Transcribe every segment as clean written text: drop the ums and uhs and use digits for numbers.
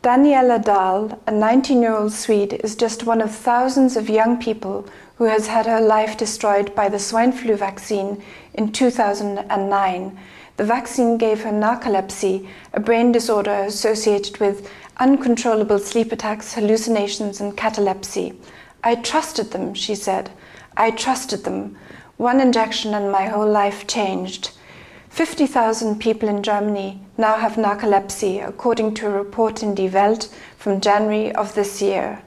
Daniela Dahl, a 19-year-old Swede, is just one of thousands of young people who has had her life destroyed by the swine flu vaccine in 2009. The vaccine gave her narcolepsy, a brain disorder associated with uncontrollable sleep attacks, hallucinations, and catalepsy. "I trusted them," she said. "I trusted them. One injection and my whole life changed." 50,000 people in Germany now have narcolepsy, according to a report in Die Welt from January of this year.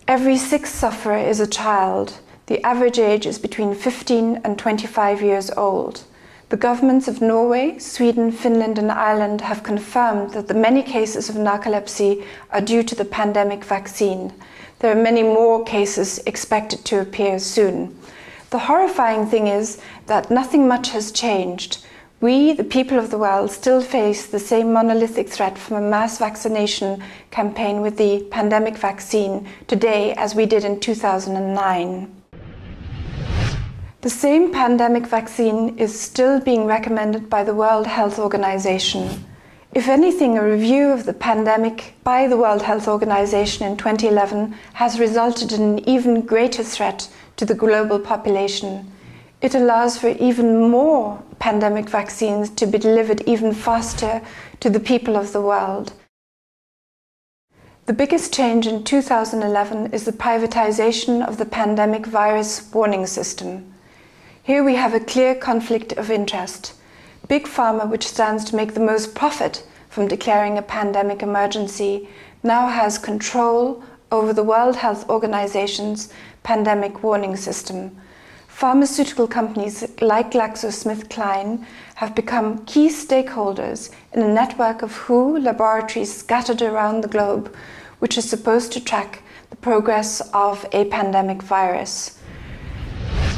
Every sixth sufferer is a child. The average age is between 15 and 25 years old. The governments of Norway, Sweden, Finland, and Ireland have confirmed that the many cases of narcolepsy are due to the pandemic vaccine. There are many more cases expected to appear soon. The horrifying thing is that nothing much has changed. We, the people of the world, still face the same monolithic threat from a mass vaccination campaign with the pandemic vaccine today as we did in 2009. The same pandemic vaccine is still being recommended by the World Health Organization. If anything, a review of the pandemic by the World Health Organization in 2011 has resulted in an even greater threat to the global population. It allows for even more pandemic vaccines to be delivered even faster to the people of the world. The biggest change in 2011 is the privatization of the pandemic virus warning system. Here we have a clear conflict of interest. Big Pharma, which stands to make the most profit from declaring a pandemic emergency, now has control over the World Health Organization's pandemic warning system. Pharmaceutical companies like GlaxoSmithKline have become key stakeholders in a network of WHO laboratories scattered around the globe, which is supposed to track the progress of a pandemic virus.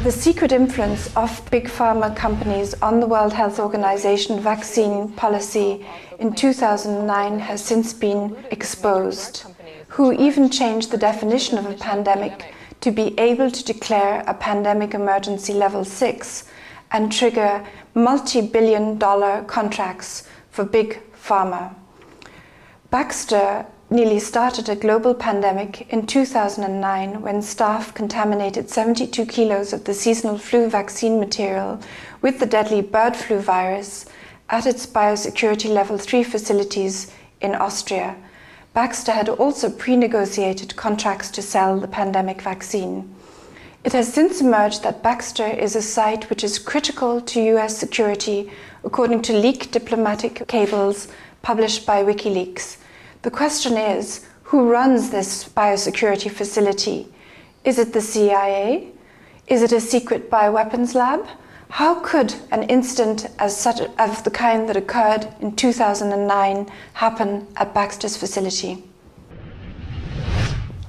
The secret influence of big pharma companies on the World Health Organization vaccine policy in 2009 has since been exposed. WHO even changed the definition of a pandemic to be able to declare a pandemic emergency level 6 and trigger multi-billion-dollar contracts for big pharma. Baxter nearly started a global pandemic in 2009 when staff contaminated 72 kilos of the seasonal flu vaccine material with the deadly bird flu virus at its biosecurity level 3 facilities in Austria. Baxter had also pre-negotiated contracts to sell the pandemic vaccine. It has since emerged that Baxter is a site which is critical to US security, according to leaked diplomatic cables published by WikiLeaks. The question is, who runs this biosecurity facility? Is it the CIA? Is it a secret bioweapons lab? How could an incident of the kind that occurred in 2009 happen at Baxter's facility?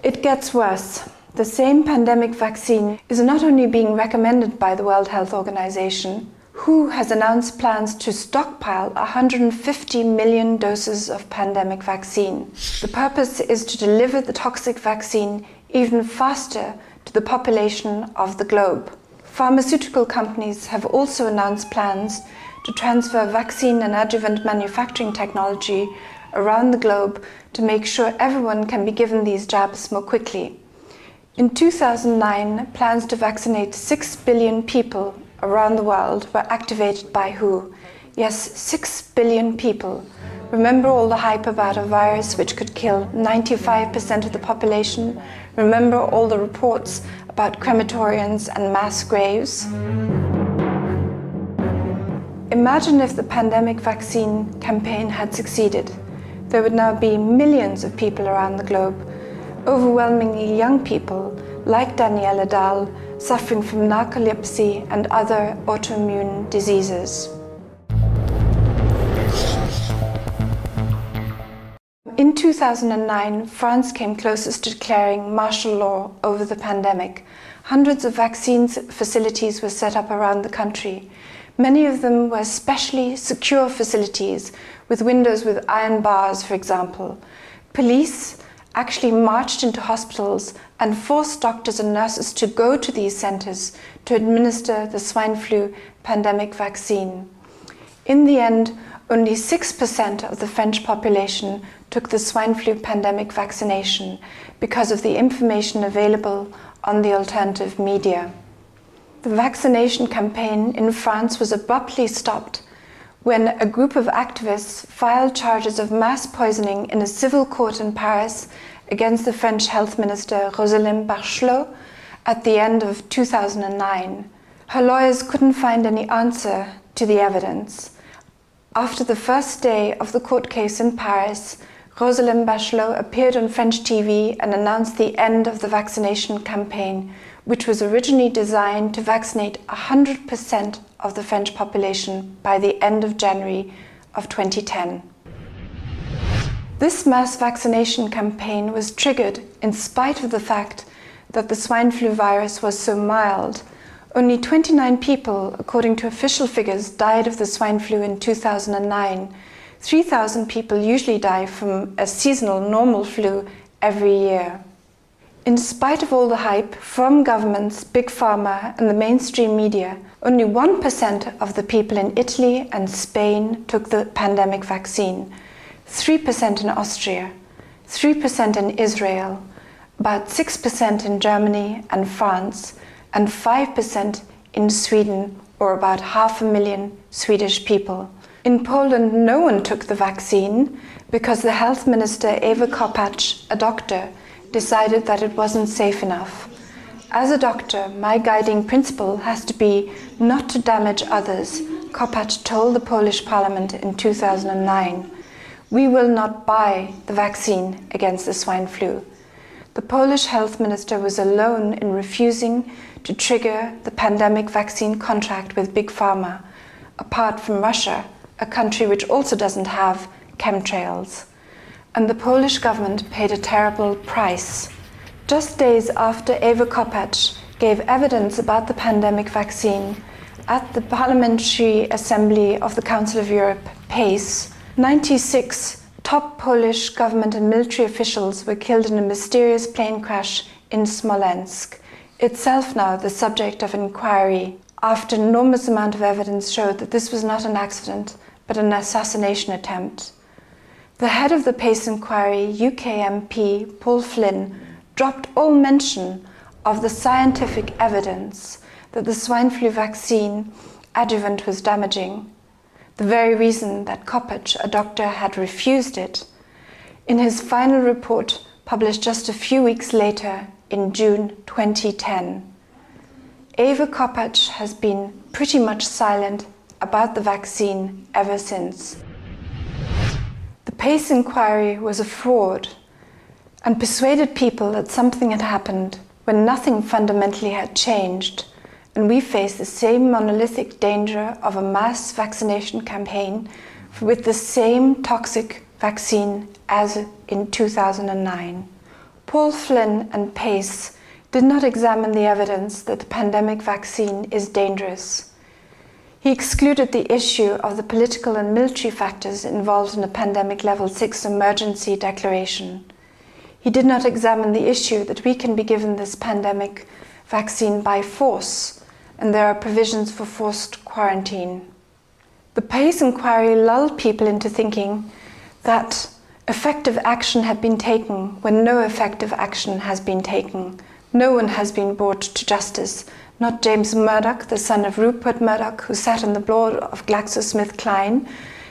It gets worse. The same pandemic vaccine is not only being recommended by the World Health Organization, WHO has announced plans to stockpile 150 million doses of pandemic vaccine. The purpose is to deliver the toxic vaccine even faster to the population of the globe. Pharmaceutical companies have also announced plans to transfer vaccine and adjuvant manufacturing technology around the globe to make sure everyone can be given these jabs more quickly. In 2009, plans to vaccinate 6 billion people around the world were activated by WHO. Yes, 6 billion people. Remember all the hype about a virus which could kill 95% of the population? Remember all the reports about crematoriums and mass graves? Imagine if the pandemic vaccine campaign had succeeded. There would now be millions of people around the globe, overwhelmingly young people like Daniela Dahl, suffering from narcolepsy and other autoimmune diseases. In 2009, France came closest to declaring martial law over the pandemic. Hundreds of vaccine facilities were set up around the country. Many of them were specially secure facilities with windows with iron bars, for example. Police actually marched into hospitals and forced doctors and nurses to go to these centers to administer the swine flu pandemic vaccine. In the end, only 6% of the French population took the swine flu pandemic vaccination because of the information available on the alternative media. The vaccination campaign in France was abruptly stopped when a group of activists filed charges of mass poisoning in a civil court in Paris against the French health minister Roselyne Bachelot at the end of 2009. Her lawyers couldn't find any answer to the evidence. After the first day of the court case in Paris, Roselyne Bachelot appeared on French TV and announced the end of the vaccination campaign, which was originally designed to vaccinate 100% of the French population by the end of January of 2010. This mass vaccination campaign was triggered in spite of the fact that the swine flu virus was so mild. Only 29 people, according to official figures, died of the swine flu in 2009. 3,000 people usually die from a seasonal normal flu every year. In spite of all the hype from governments, big pharma and the mainstream media, only 1% of the people in Italy and Spain took the pandemic vaccine, 3% in Austria, 3% in Israel, about 6% in Germany and France, and 5% in Sweden, or about 500,000 Swedish people. In Poland, no one took the vaccine because the health minister Eva Kopacz, a doctor, decided that it wasn't safe enough. As a doctor, my guiding principle has to be not to damage others, Kopacz told the Polish parliament in 2009. We will not buy the vaccine against the swine flu. The Polish health minister was alone in refusing to trigger the pandemic vaccine contract with Big Pharma, apart from Russia, a country which also doesn't have chemtrails. And the Polish government paid a terrible price. Just days after Eva Kopacz gave evidence about the pandemic vaccine at the Parliamentary Assembly of the Council of Europe, PACE, 96 top Polish government and military officials were killed in a mysterious plane crash in Smolensk, itself now the subject of inquiry, after an enormous amount of evidence showed that this was not an accident, but an assassination attempt. The head of the PACE inquiry, UK MP Paul Flynn, dropped all mention of the scientific evidence that the swine flu vaccine adjuvant was damaging, the very reason that Kopacz, a doctor, had refused it. In his final report, published just a few weeks later, in June 2010, Eva Kopacz has been pretty much silent about the vaccine ever since. The PACE inquiry was a fraud and persuaded people that something had happened when nothing fundamentally had changed, and we face the same monolithic danger of a mass vaccination campaign with the same toxic vaccine as in 2009. Paul Flynn and PACE did not examine the evidence that the pandemic vaccine is dangerous. He excluded the issue of the political and military factors involved in a pandemic level 6 emergency declaration. He did not examine the issue that we can be given this pandemic vaccine by force, and there are provisions for forced quarantine. The PACE inquiry lulled people into thinking that effective action had been taken when no effective action has been taken. No one has been brought to justice. Not James Murdoch, the son of Rupert Murdoch, who sat on the board of GlaxoSmithKline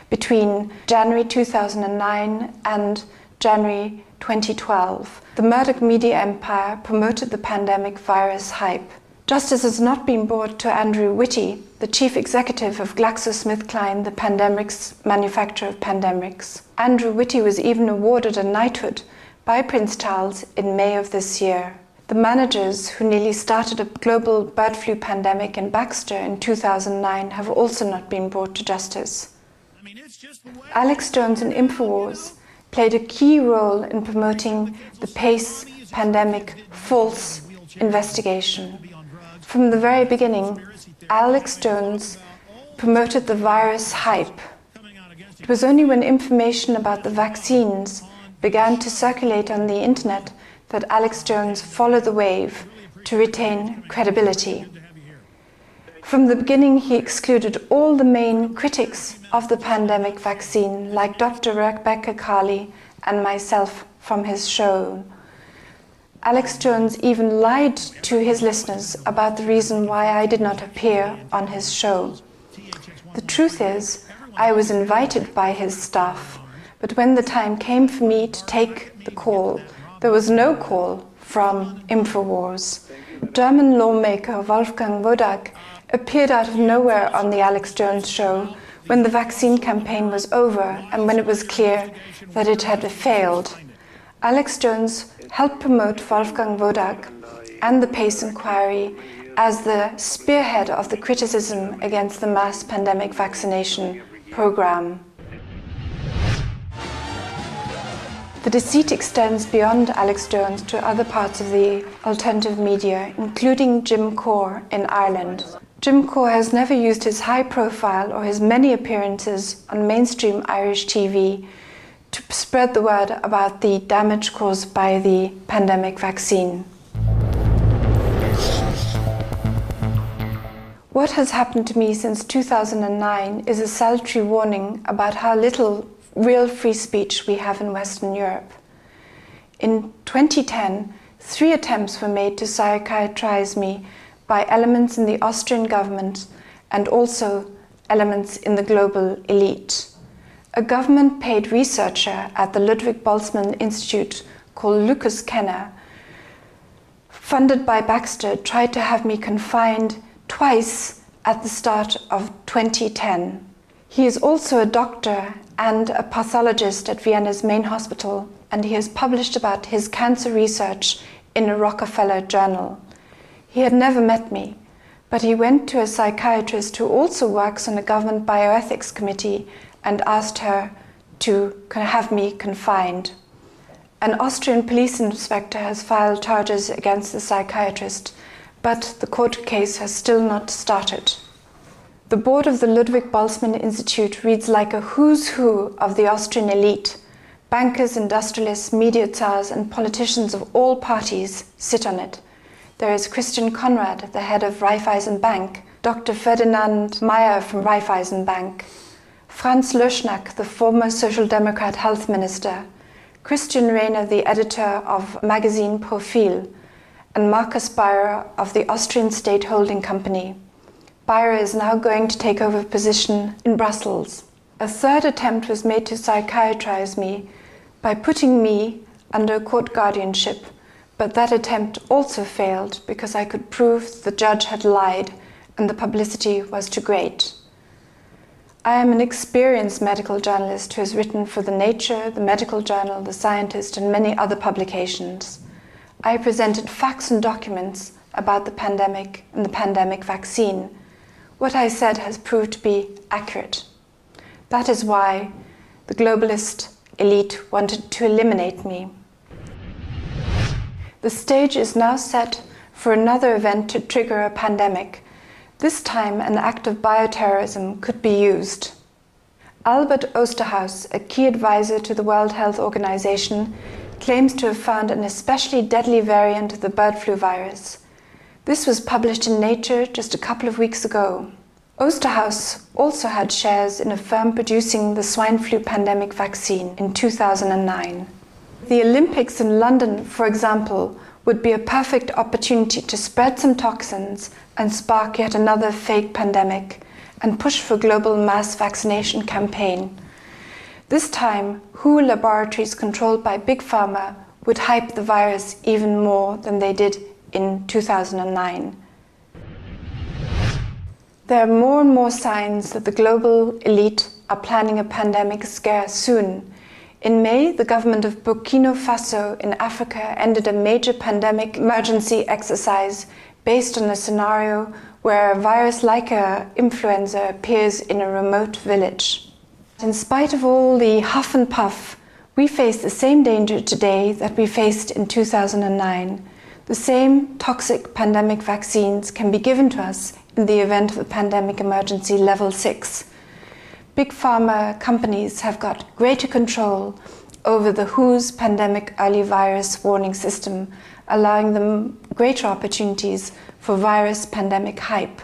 between January 2009 and January 2012. The Murdoch media empire promoted the pandemic virus hype. Justice has not been brought to Andrew Whitty, the chief executive of GlaxoSmithKline, the pandemics manufacturer of pandemics. Andrew Whitty was even awarded a knighthood by Prince Charles in May of this year. The managers who nearly started a global bird flu pandemic in Baxter in 2009 have also not been brought to justice. Alex Jones and InfoWars played a key role in promoting the PACE pandemic false investigation. From the very beginning, Alex Jones promoted the virus hype. It was only when information about the vaccines began to circulate on the internet that Alex Jones followed the wave to retain credibility. From the beginning, he excluded all the main critics of the pandemic vaccine, like Dr. Rebecca Carley and myself from his show. Alex Jones even lied to his listeners about the reason why I did not appear on his show. The truth is, I was invited by his staff, but when the time came for me to take the call, there was no call from InfoWars. German lawmaker Wolfgang Wodak appeared out of nowhere on the Alex Jones show when the vaccine campaign was over and when it was clear that it had failed. Alex Jones helped promote Wolfgang Wodak and the PACE inquiry as the spearhead of the criticism against the mass pandemic vaccination program. The deceit extends beyond Alex Jones to other parts of the alternative media, including Jim Core in Ireland. Jim Core has never used his high profile or his many appearances on mainstream Irish TV to spread the word about the damage caused by the pandemic vaccine. What has happened to me since 2009 is a salutary warning about how little real free speech we have in Western Europe. In 2010, 3 attempts were made to psychiatrize me by elements in the Austrian government and also elements in the global elite. A government-paid researcher at the Ludwig Boltzmann Institute called Lucas Kenner, funded by Baxter, tried to have me confined twice at the start of 2010. He is also a doctor and a pathologist at Vienna's main hospital, and he has published about his cancer research in a Rockefeller journal. He had never met me, but he went to a psychiatrist who also works on a government bioethics committee and asked her to have me confined. An Austrian police inspector has filed charges against the psychiatrist, but the court case has still not started. The board of the Ludwig Boltzmann Institute reads like a who's who of the Austrian elite. Bankers, industrialists, media tsars, and politicians of all parties sit on it. There is Christian Konrad, the head of Raiffeisen Bank, Dr. Ferdinand Mayer from Raiffeisen Bank, Franz Löschnack, the former Social Democrat health minister, Christian Rehner, the editor of magazine Profil, and Markus Bayer of the Austrian State Holding Company. Bayer is now going to take over position in Brussels. A 3rd attempt was made to psychiatrize me by putting me under court guardianship, but that attempt also failed because I could prove the judge had lied and the publicity was too great. I am an experienced medical journalist who has written for the Nature, the Medical Journal, the Scientist, and many other publications. I presented facts and documents about the pandemic and the pandemic vaccine. What I said has proved to be accurate. That is why the globalist elite wanted to eliminate me. The stage is now set for another event to trigger a pandemic. This time, an act of bioterrorism could be used. Albert Osterhaus, a key advisor to the World Health Organization, claims to have found an especially deadly variant of the bird flu virus. This was published in Nature just a couple of weeks ago. Osterhaus also had shares in a firm producing the swine flu pandemic vaccine in 2009. The Olympics in London, for example, would be a perfect opportunity to spread some toxins and spark yet another fake pandemic and push for a global mass vaccination campaign. This time, WHO laboratories controlled by Big Pharma would hype the virus even more than they did in 2009. There are more and more signs that the global elite are planning a pandemic scare soon. In May, the government of Burkina Faso in Africa ended a major pandemic emergency exercise based on a scenario where a virus like influenza appears in a remote village. In spite of all the huff and puff, we face the same danger today that we faced in 2009. The same toxic pandemic vaccines can be given to us in the event of a pandemic emergency level 6. Big pharma companies have got greater control over the WHO's pandemic early virus warning system, allowing them greater opportunities for virus pandemic hype.